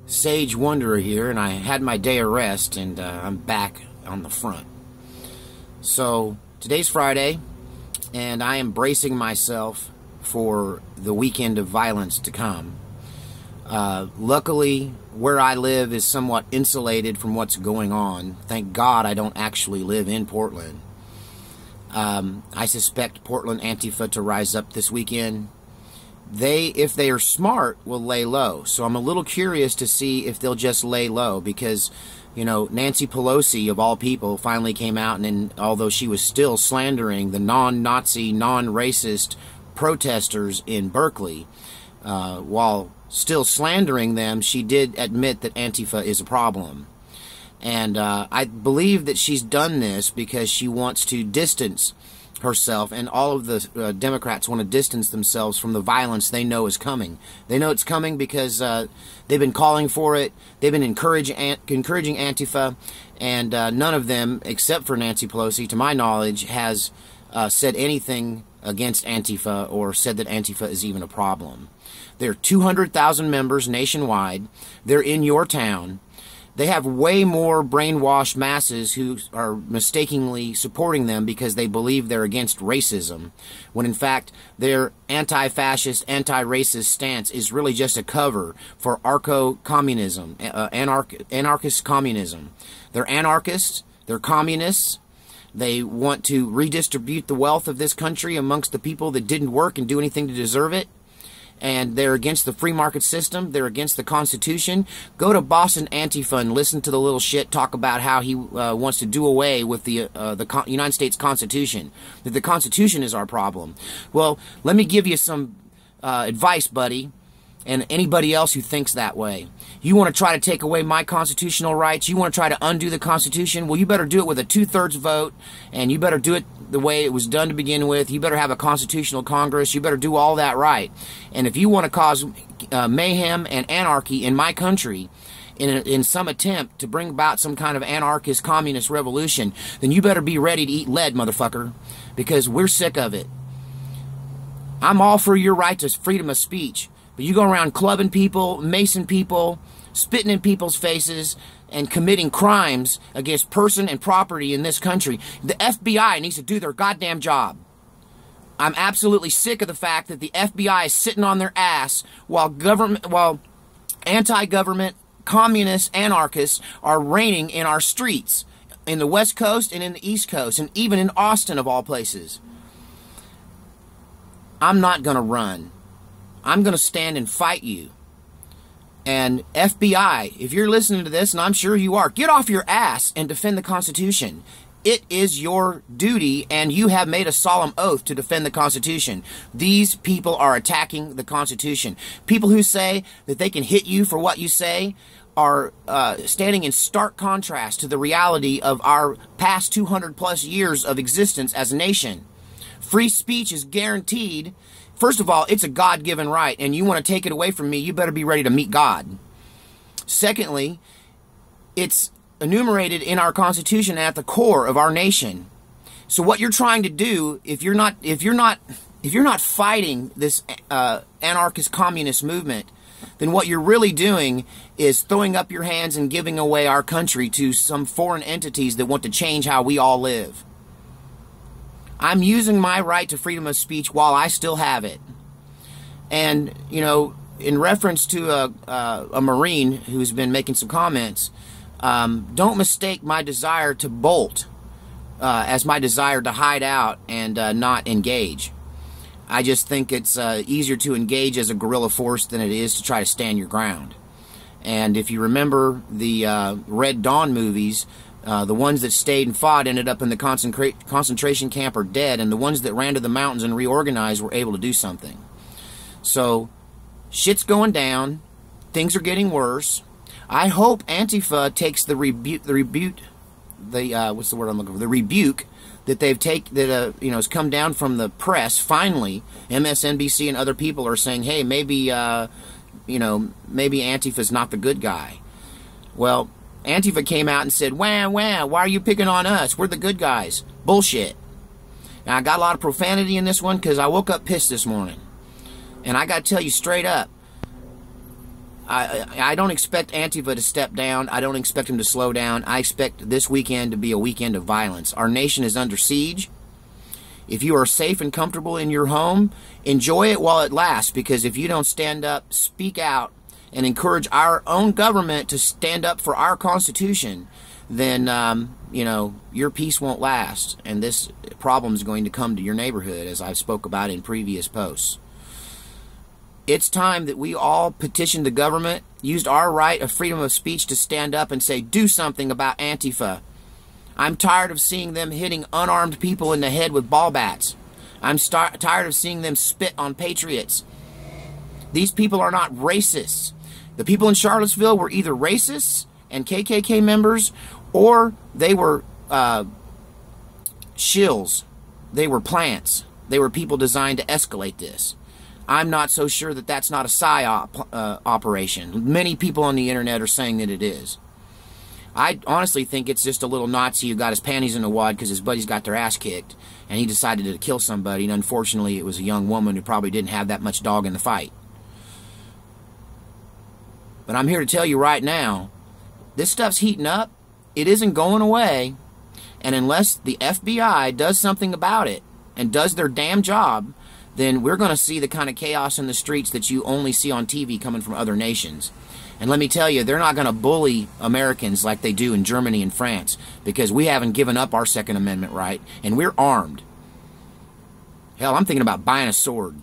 Sage Wanderer here, and I had my day of rest, and I'm back on the front. So today's Friday, and I am bracing myself for the weekend of violence to come. Luckily, where I live is somewhat insulated from what's going on. Thank God I don't actually live in Portland. I suspect Portland Antifa to rise up this weekend. They, if they are smart, will lay low. So I'm a little curious to see if they'll just lay low because, you know, Nancy Pelosi, of all people, finally came out and although she was still slandering the non-Nazi, non-racist protesters in Berkeley, while still slandering them, she did admit that Antifa is a problem. And I believe that she's done this because she wants to distance herself, and all of the Democrats want to distance themselves from the violence they know is coming. They know it's coming because they've been calling for it. They've been encouraging Antifa, and none of them, except for Nancy Pelosi, to my knowledge, has said anything against Antifa or said that Antifa is even a problem. There are 200,000 members nationwide. They're in your town. They have way more brainwashed masses who are mistakenly supporting them because they believe they're against racism, when in fact their anti-fascist, anti-racist stance is really just a cover for anarcho-communism, anarchist communism. They're anarchists, they're communists, they want to redistribute the wealth of this country amongst the people that didn't work and do anything to deserve it. And they're against the free market system. They're against the Constitution. Go to Boston Antifa and listen to the little shit talk about how he wants to do away with the United States Constitution. That the Constitution is our problem. Well, let me give you some advice, buddy, and anybody else who thinks that way. You want to try to take away my constitutional rights? You want to try to undo the Constitution? Well, you better do it with a 2/3 vote, and you better do it the way it was done to begin with. You better have a constitutional Congress. You better do all that right. And if you want to cause mayhem and anarchy in my country, in some attempt to bring about some kind of anarchist communist revolution, then you better be ready to eat lead, motherfucker, because we're sick of it. I'm all for your right to freedom of speech, but you go around clubbing people, macing people, spitting in people's faces, and committing crimes against person and property in this country. The FBI needs to do their goddamn job. I'm absolutely sick of the fact that the FBI is sitting on their ass while anti-government, communist anarchists are reigning in our streets, in the West Coast and in the East Coast, and even in Austin, of all places. I'm not going to run. I'm going to stand and fight you. And FBI, if you're listening to this, and I'm sure you are, get off your ass and defend the Constitution. It is your duty, and you have made a solemn oath to defend the Constitution. These people are attacking the Constitution. People who say that they can hit you for what you say are standing in stark contrast to the reality of our past 200 plus years of existence as a nation. Free speech is guaranteed. First of all, it's a God-given right, and you want to take it away from me, you better be ready to meet God. Secondly, it's enumerated in our Constitution at the core of our nation. So what you're trying to do, if you're not fighting this anarchist communist movement, then what you're really doing is throwing up your hands and giving away our country to some foreign entities that want to change how we all live. I'm using my right to freedom of speech while I still have it. And, you know, in reference to a Marine who's been making some comments, don't mistake my desire to bolt as my desire to hide out and not engage. I just think it's easier to engage as a guerrilla force than it is to try to stand your ground. And if you remember the Red Dawn movies, the ones that stayed and fought ended up in the concentration camp or dead, and the ones that ran to the mountains and reorganized were able to do something. So, shit's going down. Things are getting worse. I hope Antifa takes the rebuke that they've has come down from the press. Finally, MSNBC and other people are saying, hey, maybe Antifa's not the good guy. Well, Antifa came out and said, wah, wah, why are you picking on us? We're the good guys. Bullshit. Now, I got a lot of profanity in this one because I woke up pissed this morning. And I got to tell you straight up, I don't expect Antifa to step down. I don't expect him to slow down. I expect this weekend to be a weekend of violence. Our nation is under siege. If you are safe and comfortable in your home, enjoy it while it lasts, because if you don't stand up, speak out, and encourage our own government to stand up for our Constitution, then, you know, your peace won't last, and this problem is going to come to your neighborhood, as I've spoke about in previous posts. It's time that we all petitioned the government, used our right of freedom of speech to stand up and say, do something about Antifa. I'm tired of seeing them hitting unarmed people in the head with ball bats. I'm tired of seeing them spit on patriots. These people are not racists. The people in Charlottesville were either racists and KKK members, or they were shills. They were plants. They were people designed to escalate this. I'm not so sure that that's not a PSYOP operation. Many people on the internet are saying that it is. I honestly think it's just a little Nazi who got his panties in a wad because his buddies got their ass kicked, and he decided to kill somebody, and unfortunately it was a young woman who probably didn't have that much dog in the fight. But I'm here to tell you right now, this stuff's heating up. It isn't going away, and unless the FBI does something about it and does their damn job, then we're going to see the kind of chaos in the streets that you only see on TV coming from other nations. And let me tell you, they're not going to bully Americans like they do in Germany and France, because we haven't given up our Second Amendment right, and we're armed. Hell, I'm thinking about buying a sword.